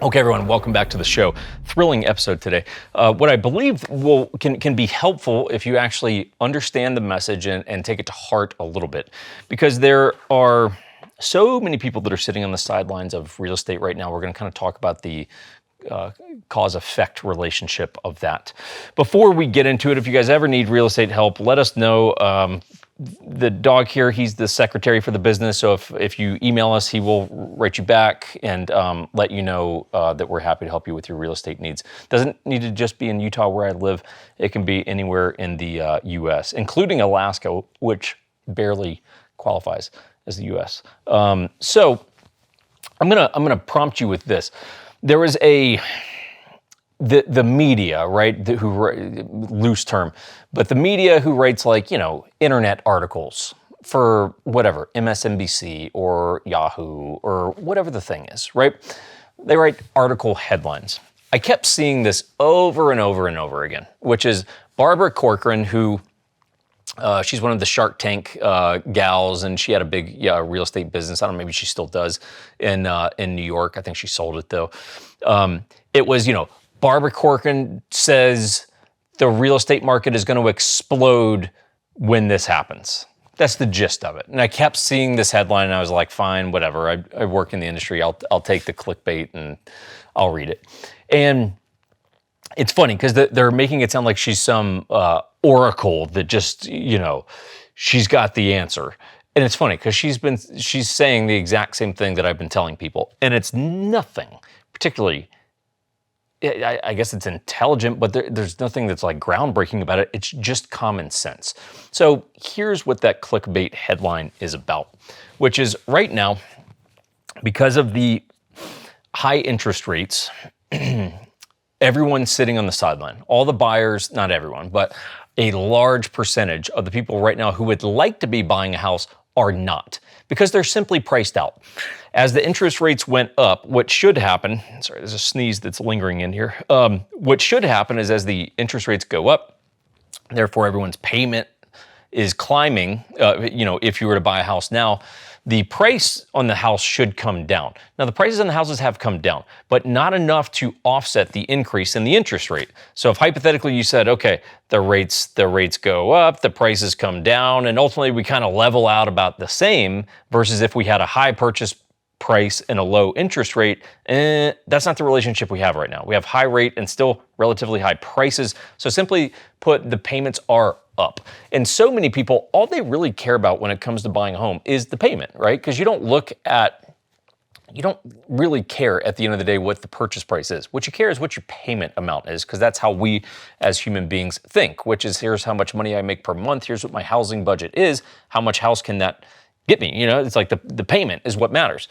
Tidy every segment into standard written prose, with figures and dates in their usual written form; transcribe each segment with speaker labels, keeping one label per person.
Speaker 1: Okay, everyone, welcome back to the show. Thrilling episode today. What I believe can be helpful if you actually understand the message and take it to heart a little bit, because there are so many people that are sitting on the sidelines of real estate right now. We're going to kind of talk about the cause-effect relationship of that. Before we get into it, if you guys ever need real estate help, let us know. The dog here, he's the secretary for the business, so if you email us, he will write you back and let you know that we're happy to help you with your real estate needs. Doesn't need to just be in Utah where I live. It can be anywhere in the U.S., including Alaska, which barely qualifies as the U.S. So I'm gonna prompt you with this. There was the media, right, loose term, but the media who writes, like, internet articles for whatever, MSNBC or Yahoo or whatever the thing is, right? They write article headlines. I kept seeing this over and over and over again, which is Barbara Corcoran, who she's one of the Shark Tank gals, and she had a big real estate business. I don't know, maybe she still does in New York. I think she sold it though. It was, Barbara Corcoran says the real estate market is going to explode when this happens. That's the gist of it. And I kept seeing this headline and I was like, fine, whatever. I work in the industry. I'll take the clickbait and I'll read it. And it's funny because they're making it sound like she's some oracle that just, she's got the answer. And it's funny because she's saying the exact same thing that I've been telling people. And it's nothing particularly, I guess it's intelligent, but there's nothing that's like groundbreaking about it. It's just common sense. So here's what that clickbait headline is about, which is right now, because of the high interest rates, everyone's sitting on the sideline. All the buyers, not everyone, but a large percentage of the people right now who would like to be buying a house are not, because they're simply priced out. As the interest rates went up, what should happen, sorry, there's a sneeze that's lingering in here. What should happen is as the interest rates go up, therefore everyone's payment is climbing. If you were to buy a house now, the price on the house should come down. Now, the prices on the houses have come down, but not enough to offset the increase in the interest rate. So if hypothetically you said, okay, the rates go up, the prices come down, and ultimately we kind of level out about the same, versus if we had a high purchase price and a low interest rate, that's not the relationship we have right now. We have high rate and still relatively high prices. So simply put, the payments are up. And so many people, all they really care about when it comes to buying a home is the payment, right? Because you don't really care at the end of the day what the purchase price is. What you care is what your payment amount is, because that's how we as human beings think, which is, here's how much money I make per month, here's what my housing budget is, how much house can that get me? It's like the payment is what matters.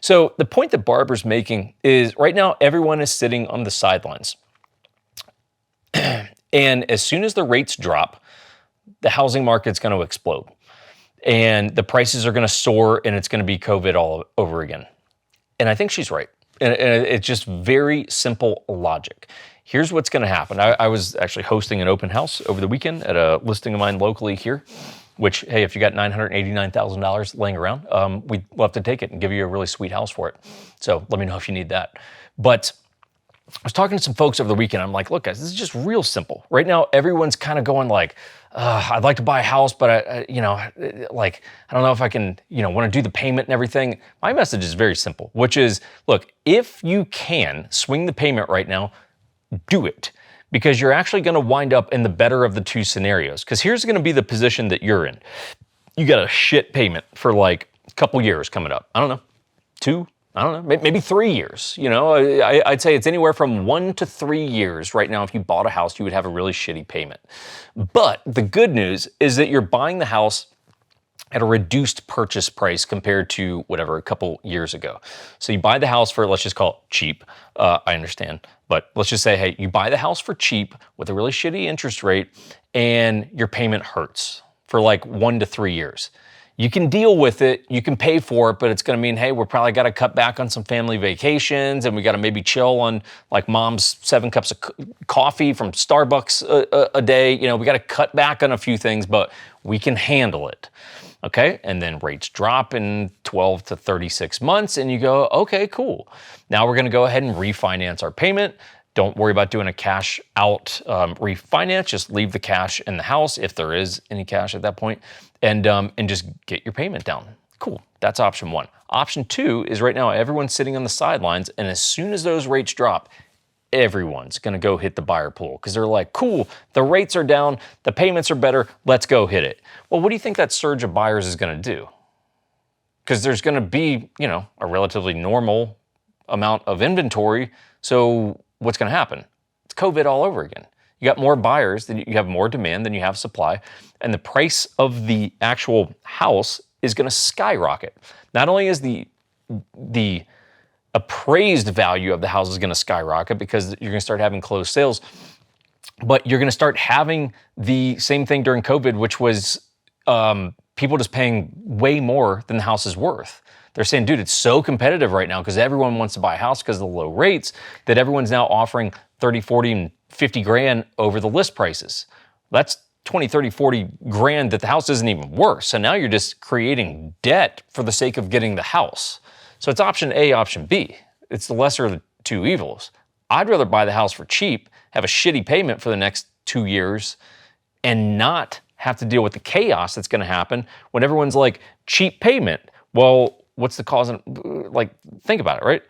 Speaker 1: So the point that Barbara's making is right now everyone is sitting on the sidelines. And as soon as the rates drop, the housing market's going to explode. And the prices are going to soar, and it's going to be COVID all over again. And I think she's right. And it's just very simple logic. Here's what's going to happen. I was actually hosting an open house over the weekend at a listing of mine locally here, which, hey, if you got $989,000 laying around, we'd love to take it and give you a really sweet house for it. So let me know if you need that. But I was talking to some folks over the weekend. I'm like, look, guys, this is just real simple. Right now, everyone's kind of going like, I'd like to buy a house, but I don't know if I can, want to do the payment and everything. My message is very simple, which is, look, if you can swing the payment right now, do it. Because you're actually going to wind up in the better of the two scenarios. Because here's going to be the position that you're in. You got a shit payment for like a couple years coming up. I don't know, 2, I don't know, maybe 3 years. I'd say it's anywhere from 1 to 3 years right now. If you bought a house, you would have a really shitty payment. But the good news is that you're buying the house at a reduced purchase price compared to whatever, a couple years ago. So you buy the house for, let's just call it cheap. I understand. But let's just say, hey, you buy the house for cheap with a really shitty interest rate, and your payment hurts for like 1 to 3 years. You can deal with it, you can pay for it, but it's gonna mean, hey, we're probably gotta cut back on some family vacations, and we gotta maybe chill on like mom's 7 cups of coffee from Starbucks a day. You know, we gotta cut back on a few things, but we can handle it. Okay, and then rates drop in 12 to 36 months, and you go, okay, cool. Now we're gonna go ahead and refinance our payment. Don't worry about doing a cash out refinance. Just leave the cash in the house if there is any cash at that point, and just get your payment down. Cool. That's option 1. Option 2 is right now everyone's sitting on the sidelines, and as soon as those rates drop, everyone's going to go hit the buyer pool because they're like, cool, the rates are down, the payments are better, let's go hit it. Well, what do you think that surge of buyers is going to do? Because there's going to be, you know, a relatively normal amount of inventory. So what's going to happen? It's COVID all over again. You got more buyers, you have more demand than you have supply, and the price of the actual house is going to skyrocket. Not only is the appraised value of the house is going to skyrocket because you're going to start having closed sales, but you're going to start having the same thing during COVID, which was people just paying way more than the house is worth. They're saying, dude, it's so competitive right now because everyone wants to buy a house because of the low rates that everyone's now offering 30, 40, and 50 grand over the list prices. That's 20, 30, 40 grand that the house isn't even worth. So now you're just creating debt for the sake of getting the house. So it's option A, option B. It's the lesser of the two evils. I'd rather buy the house for cheap, have a shitty payment for the next 2 years, and not have to deal with the chaos that's going to happen when everyone's like, cheap payment. Well, what's the cause? Like, think about it, right?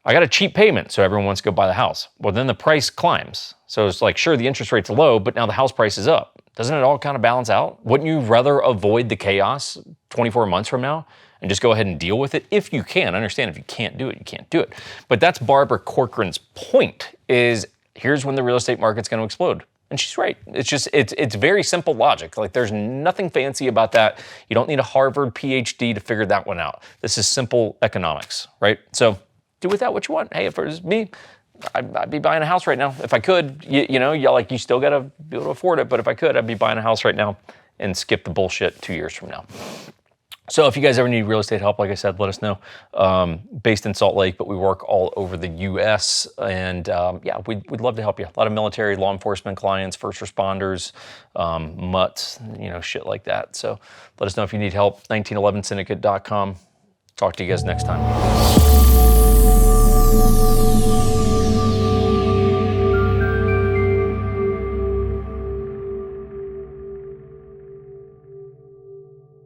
Speaker 1: I got a cheap payment, so everyone wants to go buy the house. Well, then the price climbs. So it's like, sure, the interest rate's low, but now the house price is up. Doesn't it all kind of balance out? Wouldn't you rather avoid the chaos 24 months from now and just go ahead and deal with it if you can? Understand, if you can't do it, you can't do it. But that's Barbara Corcoran's point, is here's when the real estate market's going to explode. And she's right. It's just, it's very simple logic. Like, there's nothing fancy about that. You don't need a Harvard PhD to figure that one out. This is simple economics, right? So do with that what you want. Hey, if it was me, I'd be buying a house right now. If I could, you know, you still got to be able to afford it. But if I could, I'd be buying a house right now and skip the bullshit 2 years from now. So if you guys ever need real estate help, like I said, let us know. Based in Salt Lake, but we work all over the U.S. And yeah, we'd love to help you. A lot of military, law enforcement clients, first responders, mutts, you know, shit like that. So let us know if you need help. 1911syndicate.com. Talk to you guys next time.